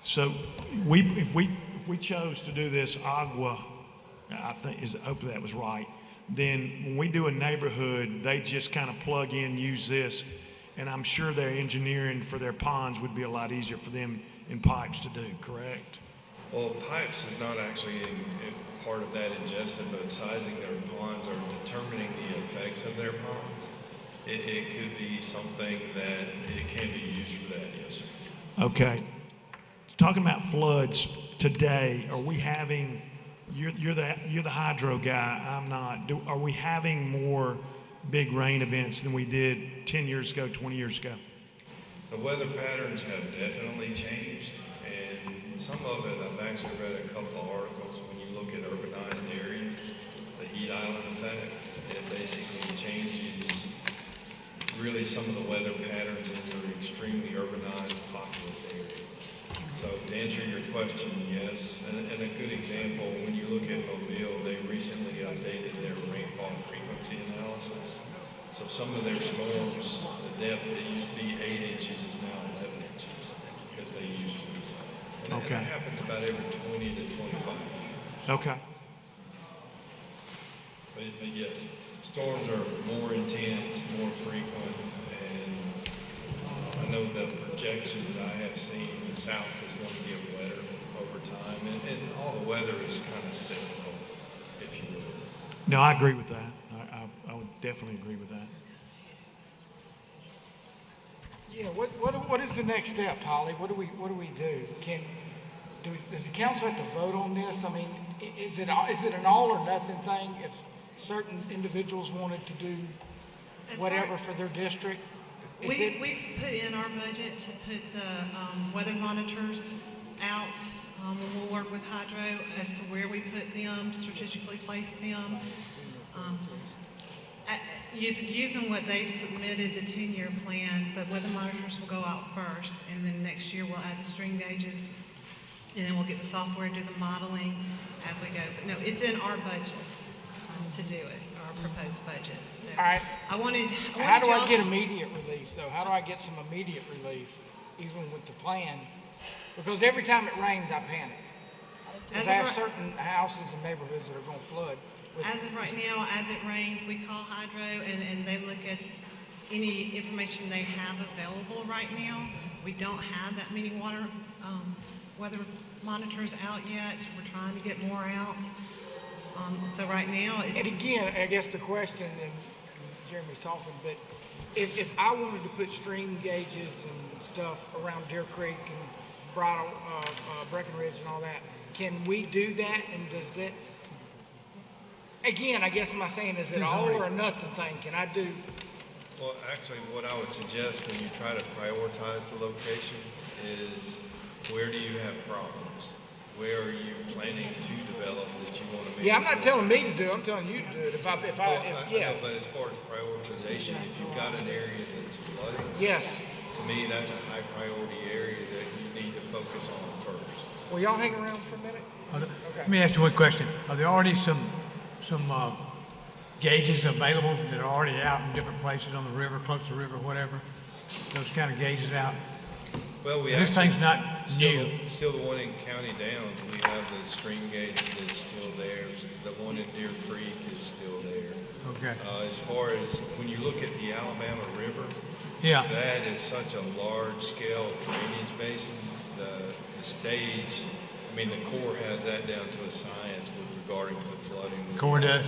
So if we chose to do this agua, I think hopefully that was right. Then when we do a neighborhood, they just kind of plug in, use this, and I'm sure their engineering for their ponds would be a lot easier for them in pipes to do. Correct? Well, pipes is not actually part of that ingested, but sizing their ponds or determining the effects of their ponds. It could be something that it can be used for that, yes, sir. Okay. Talking about floods today, are we having, you're the hydro guy, I'm not. Are we having more big rain events than we did 10 years ago, 20 years ago? The weather patterns have definitely changed, and some of it, I've actually read a couple of articles. When you look at urbanized areas, the heat island effect, it basically changes really some of the weather patterns in your extremely urbanized populous areas. So to answer your question, yes, and a good example, when you look at Mobile, they recently updated their rainfall frequency analysis. So some of their storms, the depth that used to be 8 inches is now 11 inches because they use freeze. And that happens about every 20 to 25 years. Okay. But yes, storms are more intense, more frequent, and I know the projections I have seen, the south is going to get wetter over time, and all the weather is kind of cyclical, if you will. No, I agree with that. I would definitely agree with that. Yeah, what is the next step, Holly? What do we do? Does the council have to vote on this? I mean, is it an all or nothing thing? If certain individuals wanted to do whatever for their district, We put in our budget to put the weather monitors out, and we'll work with Hydro as to where we put them, strategically place them. Using what they've submitted, the 10-year plan, the weather monitors will go out first, and then next year we'll add the string gauges, and then we'll get the software to do the modeling as we go. But no, it's in our budget to do it, our proposed budget. So all right. I wanted How do I y'all get to- immediate relief, though? How do I get some immediate relief? even with the plan, because every time it rains, I panic. Because I have certain houses and neighborhoods that are gonna flood. As of right now, as it rains, we call hydro and they look at any information they have available right now. We don't have that many weather monitors out yet. We're trying to get more out. So right now it's... And again, I guess the question, and Jeremy's talking, but if I wanted to put stream gauges and stuff around Deer Creek and Bridle, Breckenridge and all that, can we do that? And does that, again, I guess am I saying, is it all or nothing thing? Can I do? Well, actually, what I would suggest when you try to prioritize the location is where do you have problems? Where are you planning to develop that you want to make? Yeah, I'm not telling me to do it, I'm telling you to do it. I know, but as far as prioritization, if you've got an area that's flooding, yes, to me, that's a high priority area that you need to focus on first. Will y'all hang around for a minute? Okay. Let me ask you one question. Are there already some gauges available that are already out in different places on the river, close to the river, whatever? Those kind of gauges out? Well, This thing's not new. Still the one in County Downs, we have the stream gauge that's still there. The one in Deer Creek is still there. Okay. As far as when you look at the Alabama River, yeah, that is such a large-scale drainage basin. The stage, I mean, the Corps has that down to a science with regarding to flooding. The Corps does?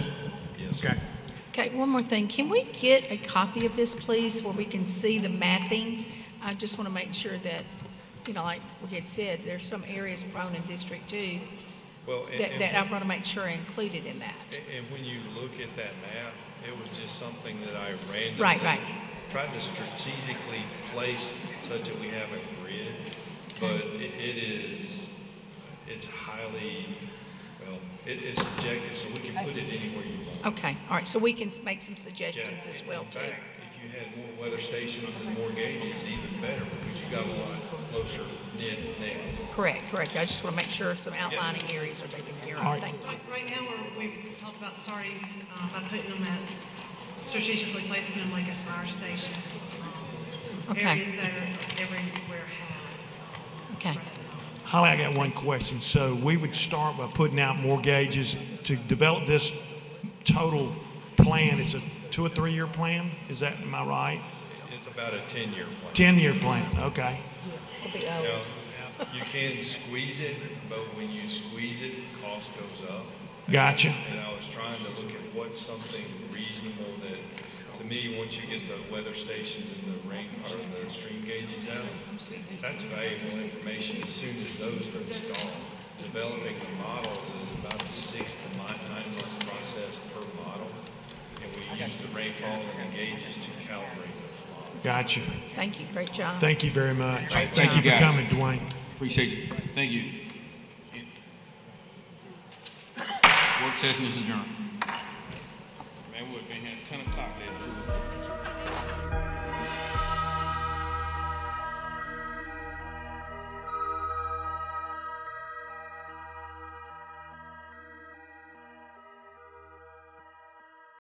Yes. Okay. Okay, one more thing. Can we get a copy of this, please, where we can see the mapping? I just want to make sure that, you know, like we had said, there's some areas prone in District 2 that I want to make sure are included in that. And when you look at that map, it was just something that I randomly tried to strategically place such that we have a grid, but it's highly, well, it's subjective, so we can put it anywhere you want. Okay, all right, so we can make some suggestions as well, too. In fact, if you had more weather stations and more gauges, even better, because you got a lot closer knit. Correct. I just want to make sure some outlining areas are taken care of. Thank you. Right now, we've talked about starting by putting them strategically placing them like at fire stations. Areas that are everywhere has. Okay. Holly, I got one question. So we would start by putting out more gauges to develop this total plan. It's a 2 or 3 year plan. Is that, am I right? It's about a 10-year plan. 10-year plan. Okay. Now, you can squeeze it, but when you squeeze it, cost goes up. Gotcha. And I was trying to look at what's something reasonable that, to me, once you get the weather stations and the rain or the stream gauges out, that's valuable information. As soon as those are installed, developing the models is about a 6 to 9 month process per model, and we use the rainfall and the gauges to calibrate those models. Gotcha. Thank you. Great job. Thank you very much. Great Thank you job. for coming, Dwayne. Appreciate you. Thank you. Work session is adjourned. Man, we've been here at 10 o'clock.